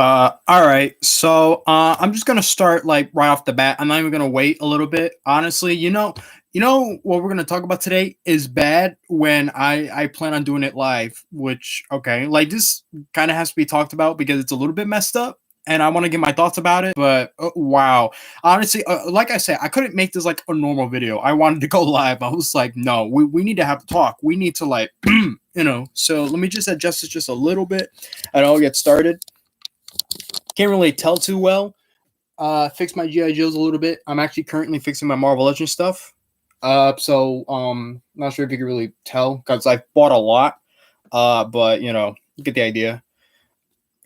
All right. I'm just gonna start like right off the bat. I'm not even gonna wait a little bit. Honestly, what we're gonna talk about today is bad when I plan on doing it live. Which okay, like this kind of has to be talked about because it's a little bit messed up, and I want to get my thoughts about it. But wow, honestly, like I said, I couldn't make this like a normal video. I wanted to go live. I was like, no, we need to have a talk. We need to like, So let me just adjust it just a little bit, and I'll get started. Can't really tell too well. Fix my GI Joes a little bit. I'm actually currently fixing my Marvel Legends stuff. Not sure if you can really tell because I bought a lot. But you get the idea.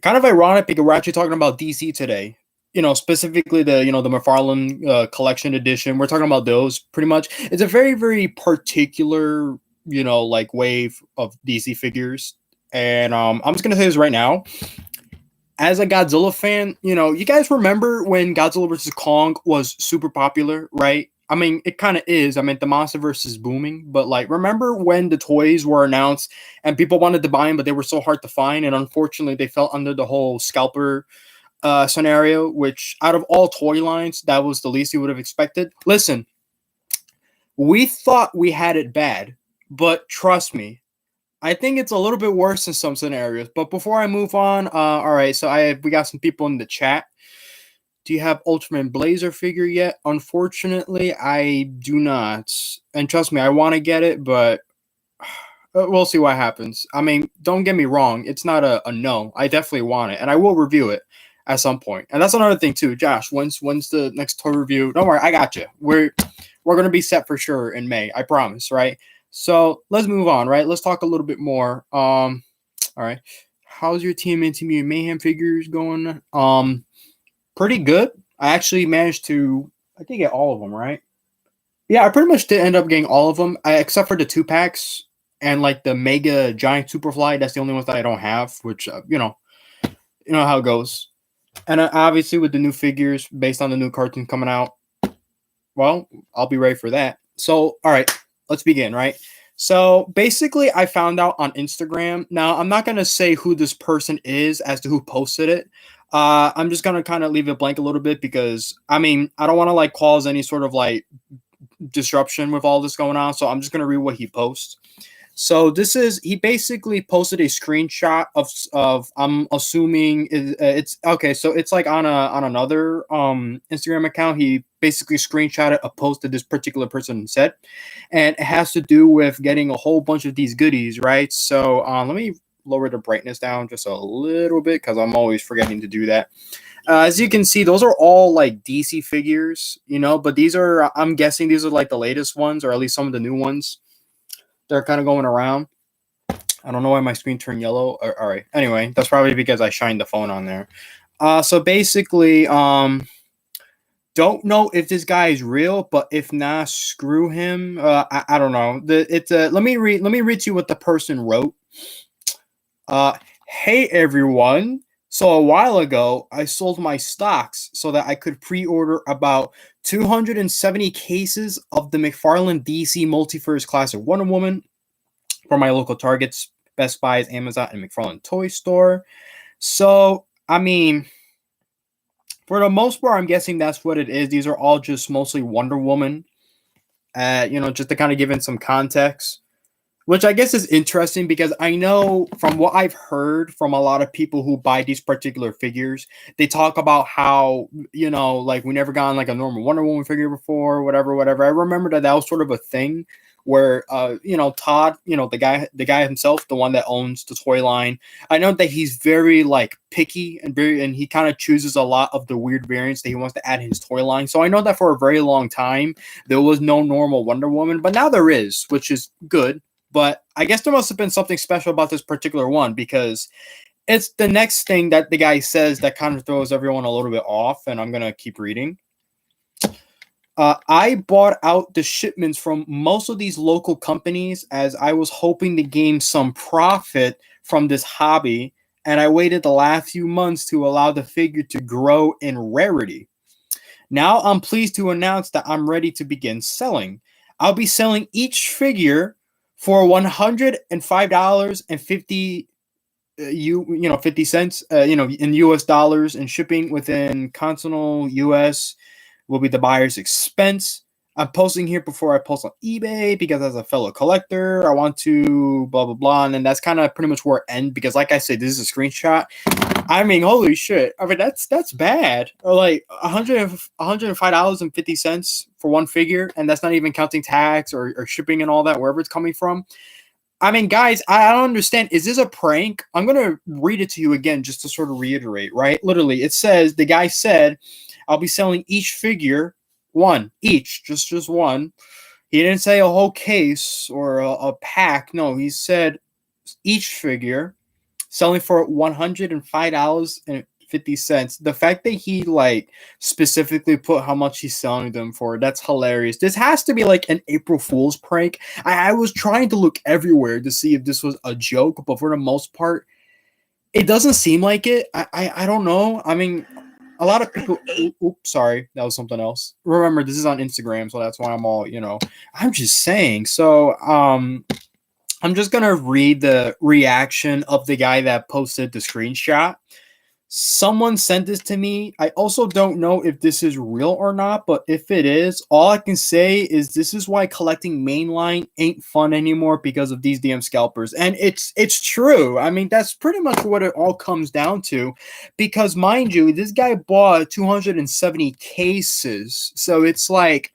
Kind of ironic because we're actually talking about DC today. Specifically the McFarlane collection edition. We're talking about those pretty much. It's a very very particular like wave of DC figures, and I'm just gonna say this right now as a Godzilla fan, you guys remember when Godzilla vs. Kong was super popular, right? I mean, it kind of is. I mean, the MonsterVerse is booming, but like, remember when the toys were announced and people wanted to buy them, but they were so hard to find, and unfortunately, they fell under the whole scalper scenario. Which, out of all toy lines, that was the least you would have expected. Listen, we thought we had it bad, but trust me, I think it's a little bit worse in some scenarios. But before I move on, all right. So we got some people in the chat. Do you have Ultraman Blazer figure yet? Unfortunately, I do not. And trust me, I want to get it, but we'll see what happens. I mean, don't get me wrong. It's not a no. I definitely want it, and I will review it at some point. And that's another thing too, Josh. When's the next toy review? Don't worry, I got you. We're gonna be set for sure in May. I promise, right? So let's move on, right? Let's talk a little bit more. All right. How's your Team Mutant Mayhem figures going? Pretty good. I actually managed to, I think, get all of them, right? Yeah, I pretty much did end up getting all of them, except for the 2-packs and like the Mega Giant Superfly. That's the only ones that I don't have, which, you know how it goes. And obviously with the new figures based on the new cartoon coming out, well, I'll be ready for that. So, all right, let's begin, right? So basically, I found out on Instagram. Now, I'm not going to say who this person is as to who posted it. I'm just going to kind of leave it blank a little bit because, I mean, I don't want to like cause any sort of like disruption with all this going on. So I'm just going to read what he posts. So he basically posted a screenshot of I'm assuming it's okay. So it's like on another Instagram account. He basically screenshotted a post that this particular person said, and it has to do with getting a whole bunch of these goodies, right? So let me lower the brightness down just a little bit because I'm always forgetting to do that. As you can see, those are all like DC figures, but I'm guessing these are like the latest ones, or at least some of the new ones. They're kind of going around. I don't know why my screen turned yellow. All right. Anyway, that's probably because I shined the phone on there. So basically, don't know if this guy is real, but if not, screw him. I don't know. Let me read to you what the person wrote. Hey everyone. So a while ago, I sold my stocks so that I could pre-order about 270 cases of the McFarlane DC Multiverse Classic Wonder Woman from my local Targets, Best Buys, Amazon, and McFarlane Toy Store. So, I mean, for the most part, I'm guessing that's what it is. These are all just mostly Wonder Woman, just to kind of give in some context. Which I guess is interesting because I know from what I've heard from a lot of people who buy these particular figures, they talk about how, like we never gotten like a normal Wonder Woman figure before, whatever. I remember that was sort of a thing where, Todd, the guy himself, the one that owns the toy line, I know that he's very like picky and he kind of chooses a lot of the weird variants that he wants to add in his toy line. So I know that for a very long time, there was no normal Wonder Woman, but now there is, which is good. But I guess there must have been something special about this particular one because it's the next thing that the guy says that kind of throws everyone a little bit off. And I'm going to keep reading. I bought out the shipments from most of these local companies as I was hoping to gain some profit from this hobby. And I waited the last few months to allow the figure to grow in rarity. Now I'm pleased to announce that I'm ready to begin selling. I'll be selling each figure for $105.50 50 cents, in US dollars, and shipping within continental US will be the buyer's expense. I'm posting here before I post on eBay because as a fellow collector, I want to blah blah blah, and then that's kind of pretty much where it ends because, like I said, this is a screenshot. I mean, holy shit! I mean, that's bad. Or like $105.50 for one figure, and that's not even counting tax or shipping and all that wherever it's coming from. I mean, guys, I don't understand. Is this a prank? I'm going to read it to you again just to sort of reiterate, right? Literally, it says, the guy said, I'll be selling each figure, one, each, just one. He didn't say a whole case or a pack. No, he said each figure selling for $105.50. The fact that he like specifically put how much he's selling them for, that's hilarious. This has to be like an April Fool's prank. I was trying to look everywhere to see if this was a joke, but for the most part, it doesn't seem like it. I don't know. I mean, a lot of people. Oops, sorry, that was something else. Remember, this is on Instagram, so that's why I'm all I'm just saying. So I'm just gonna read the reaction of the guy that posted the screenshot. Someone sent this to me. I also don't know if this is real or not, but if it is, all I can say is this is why collecting mainline ain't fun anymore because of these damn scalpers. And it's true. I mean, that's pretty much what it all comes down to. Because mind you, this guy bought 270 cases. So it's like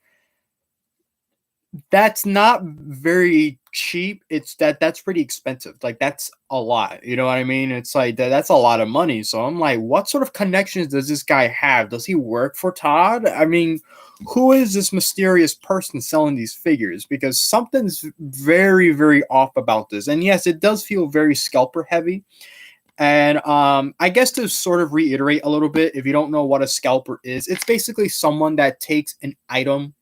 that's not very cheap. That's pretty expensive. Like that's a lot. You know what I mean? It's like that's a lot of money. So I'm like, what sort of connections does this guy have? Does he work for Todd? I mean, who is this mysterious person selling these figures? Because something's very, very off about this. And yes, it does feel very scalper heavy. And I guess to sort of reiterate a little bit, if you don't know what a scalper is, it's basically someone that takes an item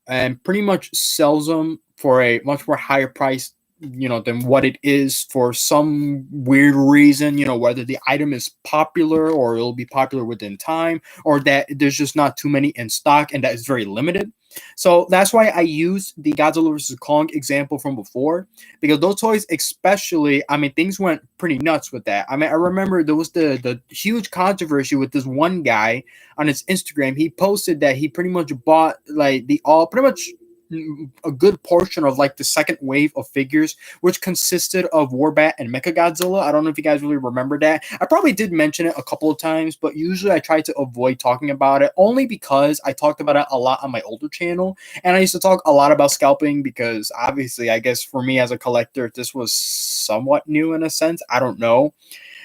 and pretty much sells them for a much more higher price, than what it is for some weird reason, whether the item is popular or it'll be popular within time or that there's just not too many in stock and that is very limited. So that's why I used the Godzilla vs. Kong example from before, because those toys, especially, I mean, things went pretty nuts with that. I mean, I remember there was the huge controversy with this one guy on his Instagram. He posted that he pretty much bought like pretty much a good portion of like the second wave of figures, which consisted of Warbat and Mechagodzilla. I don't know if you guys really remember that. I probably did mention it a couple of times, but usually I try to avoid talking about it only because I talked about it a lot on my older channel. And I used to talk a lot about scalping because obviously, I guess for me as a collector, this was somewhat new in a sense. I don't know.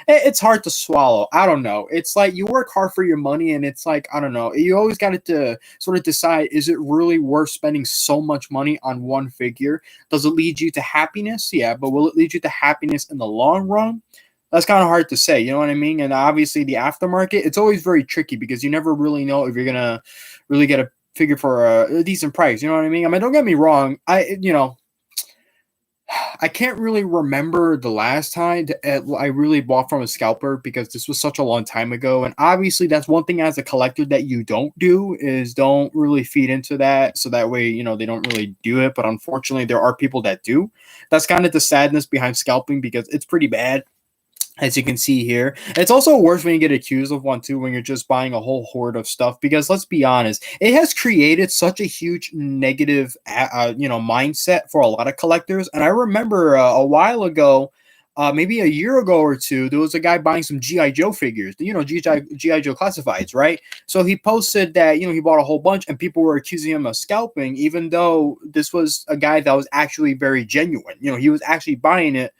It's hard to swallow. I don't know. It's like you work hard for your money, and it's like, I don't know. You always got to sort of decide, is it really worth spending so much money on one figure? Does it lead you to happiness? Yeah, but will it lead you to happiness in the long run? That's kind of hard to say. You know what I mean? And obviously, the aftermarket, it's always very tricky because you never really know if you're going to really get a figure for a decent price. You know what I mean? I mean, don't get me wrong. I can't really remember the last time I really bought from a scalper because this was such a long time ago. And obviously, that's one thing as a collector that you don't do is don't really feed into that. So that way, they don't really do it. But unfortunately, there are people that do. That's kind of the sadness behind scalping because it's pretty bad. As you can see here, it's also worse when you get accused of one too, when you're just buying a whole horde of stuff. Because let's be honest, it has created such a huge negative, mindset for a lot of collectors. And I remember a while ago, maybe a year ago or two, there was a guy buying some GI Joe figures. GI Joe classifieds, right? So he posted that he bought a whole bunch, and people were accusing him of scalping, even though this was a guy that was actually very genuine. He was actually buying it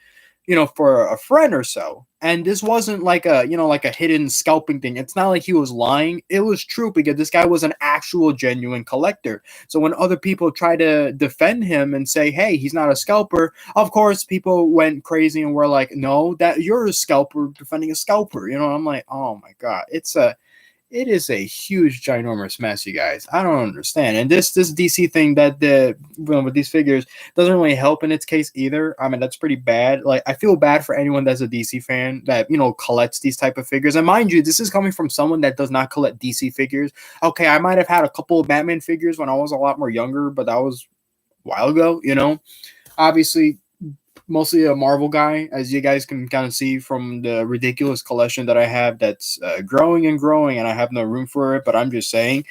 for a friend or so. And this wasn't like a hidden scalping thing. It's not like he was lying. It was true because this guy was an actual genuine collector. So when other people try to defend him and say, hey, he's not a scalper, of course, people went crazy and were like, no, that you're a scalper defending a scalper. I'm like, oh my God, it is a huge, ginormous mess, you guys. I don't understand. And this DC thing that with these figures doesn't really help in its case either. I mean, that's pretty bad. Like, I feel bad for anyone that's a DC fan that, collects these type of figures. And mind you, this is coming from someone that does not collect DC figures. Okay, I might have had a couple of Batman figures when I was a lot more younger, but that was a while ago, Obviously, mostly a Marvel guy, as you guys can kind of see from the ridiculous collection that I have that's growing and growing, and I have no room for it. But I'm just saying,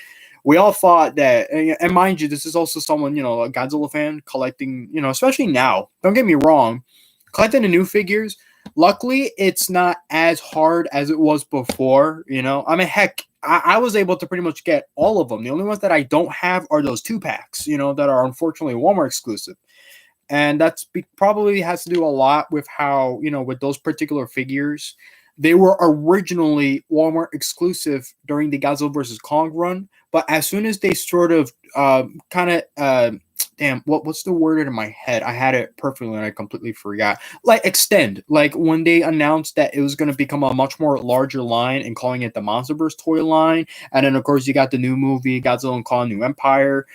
we all thought that, and mind you, this is also someone, a Godzilla fan collecting, especially now. Don't get me wrong, collecting the new figures. Luckily, it's not as hard as it was before. I mean, heck, I was able to pretty much get all of them. The only ones that I don't have are those 2 packs, that are unfortunately Walmart exclusive. And probably has to do a lot with how, with those particular figures, they were originally Walmart exclusive during the Godzilla versus Kong run. But as soon as they sort of damn, what's the word in my head? I had it perfectly and I completely forgot. Like extend, like when they announced that it was going to become a much more larger line and calling it the MonsterVerse toy line, and then of course you got the new movie Godzilla and Kong New Empire.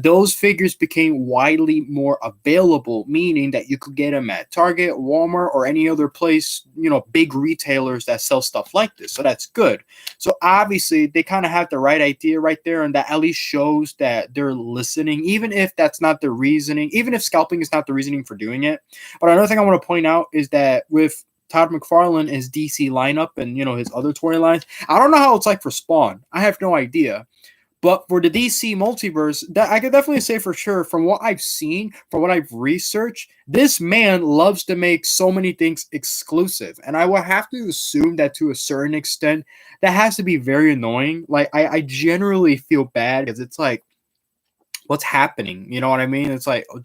Those figures became widely more available, meaning that you could get them at Target, Walmart, or any other place, big retailers that sell stuff like this. So that's good. So obviously they kind of have the right idea right there, and that at least shows that they're listening, even if that's not the reasoning, even if scalping is not the reasoning for doing it. But another thing I want to point out is that with Todd McFarlane, his DC lineup, and his other toy lines, I don't know how it's like for Spawn. I have no idea. But for the DC multiverse, that I could definitely say for sure, from what I've seen, from what I've researched, this man loves to make so many things exclusive. And I will have to assume that to a certain extent, that has to be very annoying. Like, I generally feel bad because it's like, what's happening? You know what I mean? It's like, oh,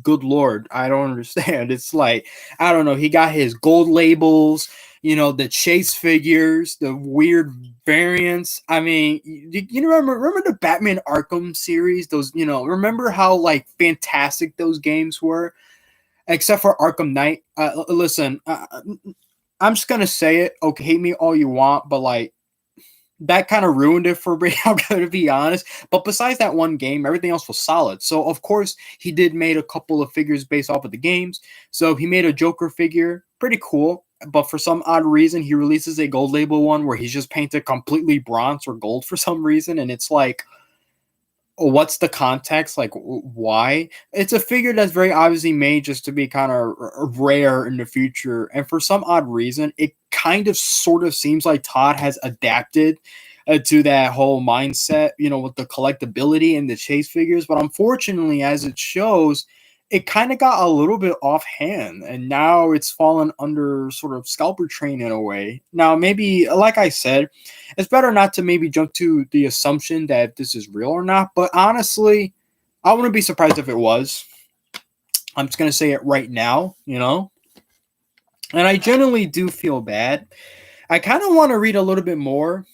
good Lord, I don't understand. It's like, I don't know. He got his gold labels, the chase figures, the weird variants. I mean, you remember the Batman Arkham series? Those, remember how like fantastic those games were? Except for Arkham Knight. Listen, I'm just gonna say it. Okay, hate me all you want, but like, that kind of ruined it for me, I'm going to be honest. But besides that one game, everything else was solid. So, of course, he did made a couple of figures based off of the games. So, he made a Joker figure. Pretty cool. But for some odd reason, he releases a gold label one where he's just painted completely bronze or gold for some reason. And it's like, what's the context? Like, why? It's a figure that's very obviously made just to be kind of rare in the future. And for some odd reason, it kind of sort of seems like Todd has adapted to that whole mindset, with the collectability and the chase figures. But unfortunately, as it shows, it kind of got a little bit offhand, and now it's fallen under sort of scalper train in a way. Now, maybe, like I said, it's better not to maybe jump to the assumption that this is real or not, but honestly, I wouldn't be surprised if it was. I'm just going to say it right now, and I generally do feel bad. I kind of want to read a little bit more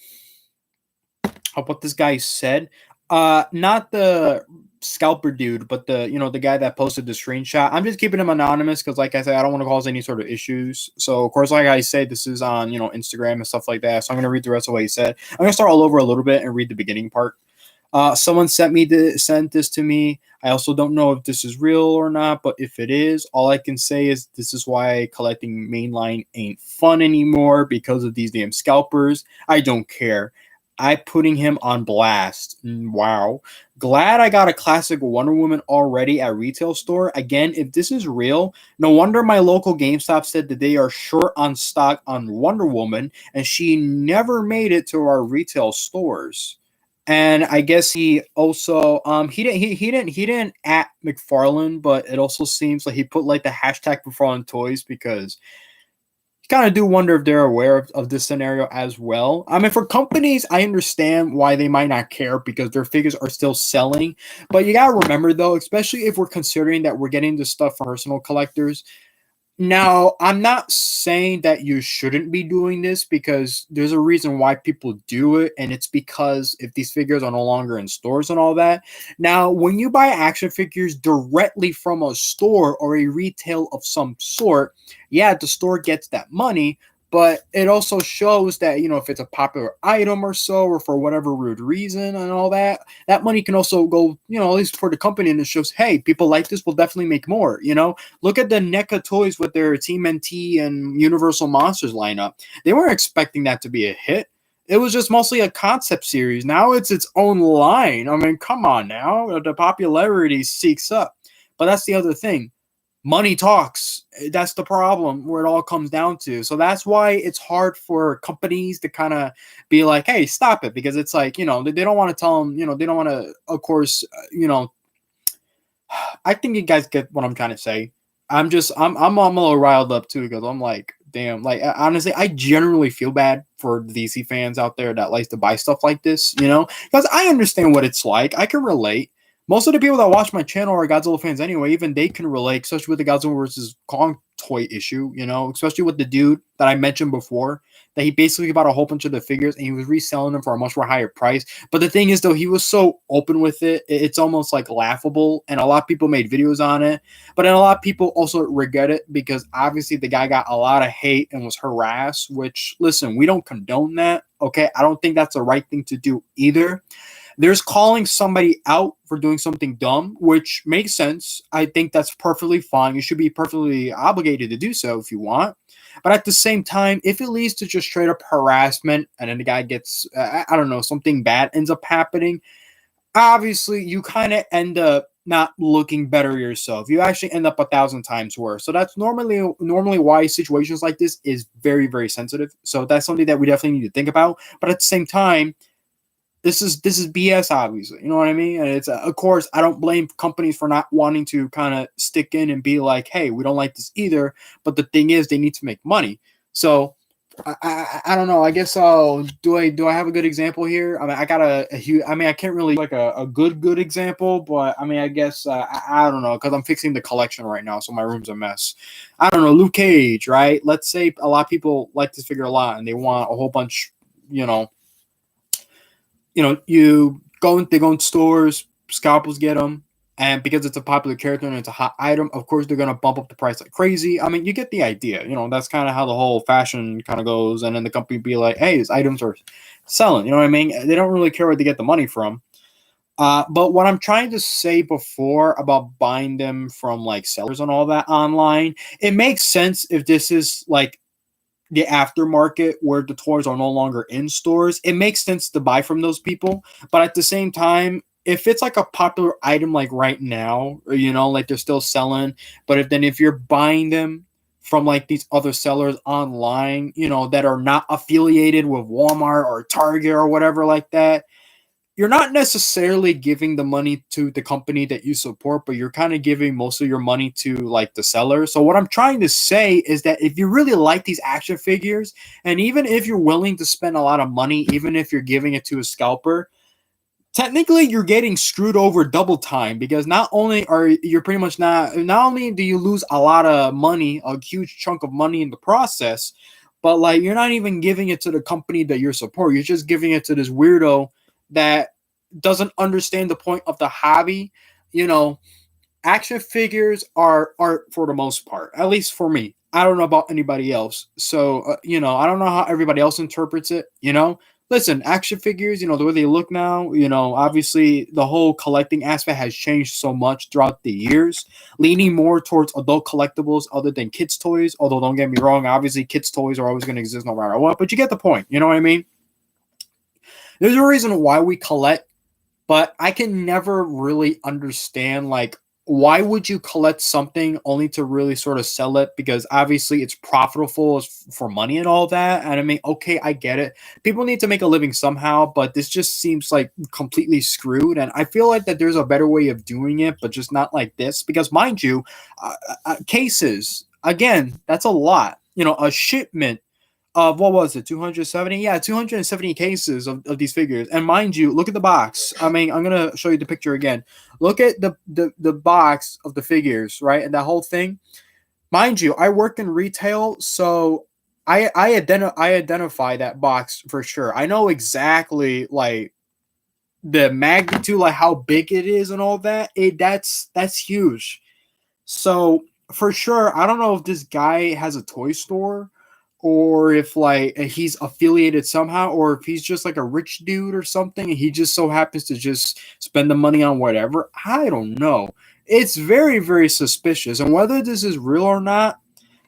of what this guy said. Not the scalper dude, but the guy that posted the screenshot. I'm just keeping him anonymous because, like I said, I don't want to cause any sort of issues. So, of course, like I said, this is on Instagram and stuff like that. So I'm gonna read the rest of what he said. I'm gonna start all over a little bit and read the beginning part. Someone sent this to me. I also don't know if this is real or not, but if it is, all I can say is this is why collecting mainline ain't fun anymore because of these damn scalpers. I don't care. I putting him on blast. Wow. Glad I got a classic Wonder Woman already at retail store. Again, if this is real, no wonder my local GameStop said that they are short on stock on Wonder Woman, and she never made it to our retail stores. And I guess he also he didn't at McFarlane, but it also seems like he put like the hashtag McFarlane Toys because kind of do wonder if they're aware of this scenario as well. I mean, for companies, I understand why they might not care because their figures are still selling. But you got to remember, though, especially if we're considering that we're getting this stuff for personal collectors. Now, I'm not saying that you shouldn't be doing this because there's a reason why people do it, and it's because if these figures are no longer in stores and all that. Now, when you buy action figures directly from a store or a retail of some sort, yeah, the store gets that money, but it also shows that, if it's a popular item or so, or for whatever rude reason and all that, that money can also go, at least for the company, and it shows, hey, people like this, will definitely make more, Look at the NECA toys with their TMNT and Universal Monsters lineup. They weren't expecting that to be a hit. It was just mostly a concept series. Now it's its own line. I mean, come on now. The popularity seeks up. But that's the other thing. Money talks, That's the problem where it all comes down to. So that's why it's hard for companies to kind of be like, hey, stop it, because it's like, they don't want to tell them, they don't want to, of course, I think you guys get what I'm trying to say. I'm a little riled up too, because I'm like, damn, like honestly, I generally feel bad for the DC fans out there that likes to buy stuff like this, because I understand what it's like. I can relate. Most of the people that watch my channel are Godzilla fans anyway. Even they can relate, especially with the Godzilla versus Kong toy issue, especially with the dude that I mentioned before, that he basically bought a whole bunch of the figures and he was reselling them for a much more higher price. But the thing is, though, he was so open with it, it's almost like laughable. And a lot of people made videos on it. But then a lot of people also regret it, because obviously the guy got a lot of hate and was harassed, which, listen, we don't condone that. Okay. I don't think that's the right thing to do either. There's calling somebody out for doing something dumb, which makes sense. I think that's perfectly fine. You should be perfectly obligated to do so if you want. But at the same time, if it leads to just straight up harassment and then the guy gets, I don't know, something bad ends up happening, obviously you kind of end up not looking better yourself. You actually end up 1,000 times worse. So that's normally why situations like this is very, very sensitive. So that's something that we definitely need to think about. But at the same time, this is BS, obviously. You know what I mean? And it's, of course, I don't blame companies for not wanting to kind of stick in and be like, hey, we don't like this either. But the thing is, they need to make money. So I don't know. I guess do I have a good example here? I mean, I got a huge. I mean, I can't really like a good example, but I mean, I guess I don't know, because I'm fixing the collection right now, so my room's a mess. I don't know, Luke Cage, right? Let's say a lot of people like this figure a lot, and they want a whole bunch, they go in stores, scalpels get them, and because it's a popular character and it's a hot item, of course they're gonna bump up the price like crazy. I mean, you get the idea. That's kind of how the whole fashion kind of goes, and then the company be like, "Hey, these items are selling." You know what I mean? They don't really care where they get the money from. But what I'm trying to say before about buying them from like sellers and all that online, it makes sense if this is like the aftermarket where the toys are no longer in stores. It makes sense to buy from those people. But at the same time, if it's like a popular item like right now, or, like they're still selling, but if you're buying them from like these other sellers online, that are not affiliated with Walmart or Target or whatever like that, you're not necessarily giving the money to the company that you support, but you're kind of giving most of your money to like the seller. So what I'm trying to say is that if you really like these action figures, and even if you're willing to spend a lot of money, even if you're giving it to a scalper, technically you're getting screwed over double time, because not only are you're pretty much not only do you lose a lot of money, a huge chunk of money in the process, but like you're not even giving it to the company that you're supporting. You're just giving it to this weirdo that doesn't understand the point of the hobby. Action figures are art for the most part, at least for me. I don't know about anybody else. So, I don't know how everybody else interprets it. Listen, action figures, the way they look now, obviously the whole collecting aspect has changed so much throughout the years, leaning more towards adult collectibles other than kids' toys. Although, don't get me wrong, obviously kids' toys are always going to exist no matter what, but you get the point. You know what I mean? There's a reason why we collect, but I can never really understand, like, why would you collect something only to really sort of sell it? Because obviously it's profitable for money and all that. And I mean, okay, I get it. People need to make a living somehow, but this just seems like completely screwed. And I feel like that there's a better way of doing it, but just not like this. Because mind you, cases, again, that's a lot. A shipment of, what was it, 270? Yeah, 270 cases of these figures. And mind you, look at the box. I mean, I'm gonna show you the picture again. Look at the box of the figures, right? And that whole thing. Mind you, I work in retail, so I identify that box for sure. I know exactly like the magnitude, like how big it is and all that. That's huge. So for sure, I don't know if this guy has a toy store, or if like he's affiliated somehow, or if he's just like a rich dude or something and he just so happens to just spend the money on whatever. I don't know. It's very, very suspicious. And whether this is real or not,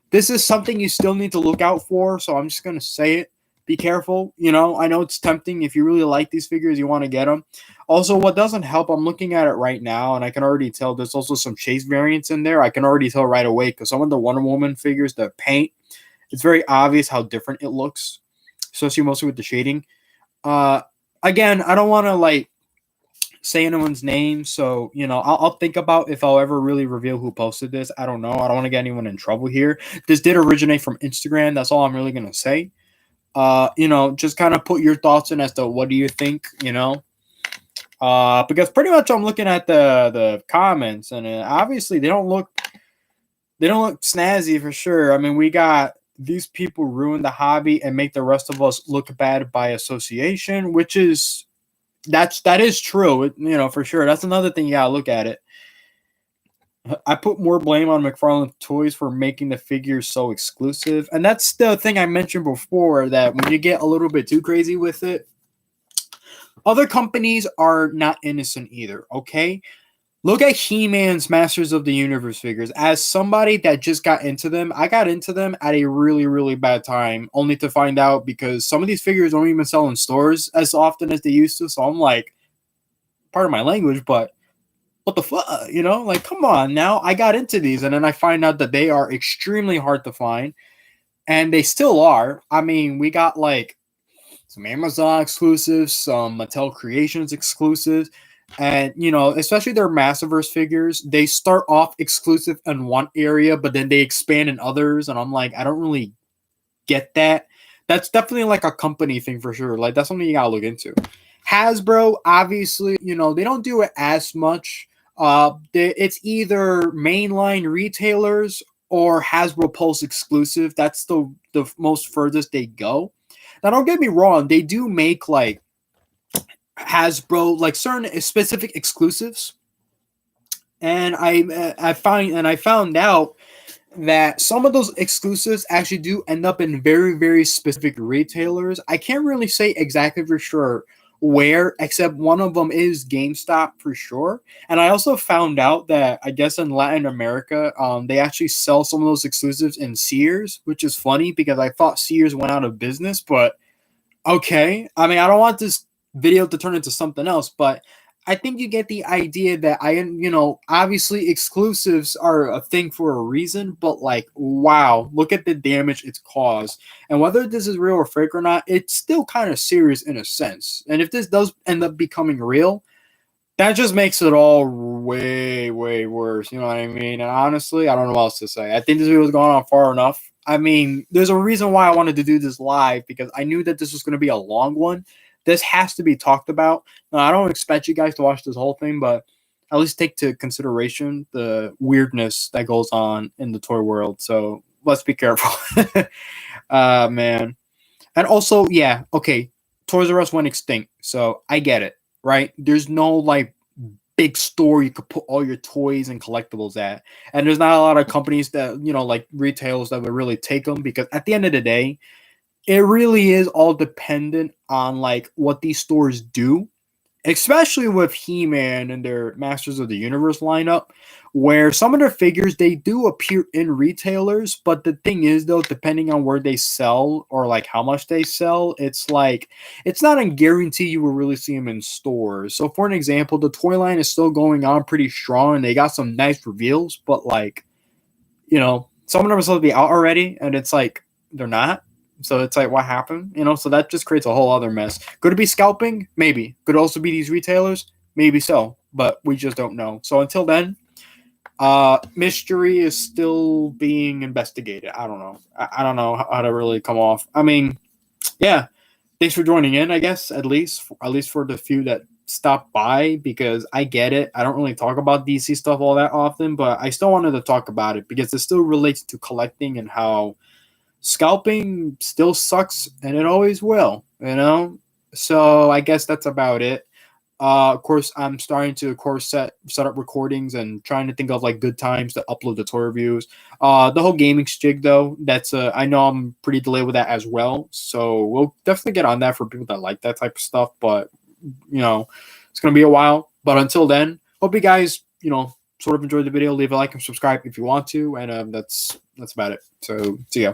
this is something you still need to look out for. So I'm just going to say it, be careful. I know it's tempting. If you really like these figures, you want to get them. Also, what doesn't help, I'm looking at it right now, and I can already tell there's also some Chase variants in there. I can already tell right away because some of the Wonder Woman figures, the paint, it's very obvious how different it looks, especially mostly with the shading. Uh, Again, I don't want to say anyone's name, so I'll think about if I'll ever really reveal who posted this. I don't know. I don't want to get anyone in trouble here. This did originate from Instagram. That's all I'm really gonna say. Just kind of put your thoughts in as to what do you think. Because pretty much I'm looking at the comments, and obviously they don't look snazzy for sure. I mean, we got these people ruin the hobby and make the rest of us look bad by association, which is that is true. For sure. That's another thing you gotta look at it. I put more blame on McFarlane Toys for making the figures so exclusive, and that's the thing I mentioned before. That when you get a little bit too crazy with it, other companies are not innocent either. Okay, look at He-Man's Masters of the Universe figures. As somebody that just got into them, I got into them at a really, really bad time, only to find out because some of these figures don't even sell in stores as often as they used to. So I'm like, part of my language, but what the fuck? Come on now. I got into these, and then I find out that they are extremely hard to find, and they still are. I mean, we got some Amazon exclusives, some Mattel Creations exclusives. And, especially their Massiverse figures, they start off exclusive in one area, but then they expand in others. And I'm like, I don't really get that. That's definitely like a company thing for sure. That's something you gotta look into. Hasbro, obviously, they don't do it as much. It's either mainline retailers or Hasbro Pulse exclusive. That's the most furthest they go. Now, don't get me wrong, they do make Hasbro certain specific exclusives, and I found out that some of those exclusives actually do end up in very, very specific retailers. I can't really say exactly for sure where, except one of them is GameStop for sure. And I also found out that I guess in Latin America, they actually sell some of those exclusives in Sears, which is funny because I thought Sears went out of business, but okay. I mean, I don't want this video to turn into something else, but I think you get the idea that obviously exclusives are a thing for a reason, but wow, look at the damage it's caused. And whether this is real or fake or not, it's still kind of serious in a sense. And if this does end up becoming real, that just makes it all way, way worse. You know what I mean? And honestly, I don't know what else to say. I think this video has gone on far enough. I mean, there's a reason why I wanted to do this live because I knew that this was going to be a long one. This has to be talked about. Now, I don't expect you guys to watch this whole thing, but at least take to consideration the weirdness that goes on in the toy world. So let's be careful. Man. And also, yeah, okay, Toys R Us went extinct. So I get it, right? There's no big store you could put all your toys and collectibles at. And there's not a lot of companies that, retailers that would really take them because at the end of the day, it really is all dependent on what these stores do, especially with He-Man and their Masters of the Universe lineup, where some of their figures, they do appear in retailers, but the thing is, though, depending on where they sell or how much they sell, it's not a guarantee you will really see them in stores. So for an example, the toy line is still going on pretty strong, and they got some nice reveals, but some of them are supposed to be out already, and it's they're not. So it's what happened? So that just creates a whole other mess. Could it be scalping? Maybe. Could it also be these retailers? Maybe so. But we just don't know. So until then, mystery is still being investigated. I don't know. I don't know how to really come off. I mean, yeah. Thanks for joining in, I guess, at least for the few that stopped by, because I get it. I don't really talk about DC stuff all that often, but I still wanted to talk about it because it still relates to collecting and how scalping still sucks and it always will, So I guess that's about it. Of course, I'm starting to set up recordings and trying to think of good times to upload the toy reviews. The whole gaming jig though, that's I know I'm pretty delayed with that as well. So we'll definitely get on that for people that like that type of stuff. But it's gonna be a while. But until then, hope you guys sort of enjoyed the video. Leave a like and subscribe if you want to, and that's about it. So see ya.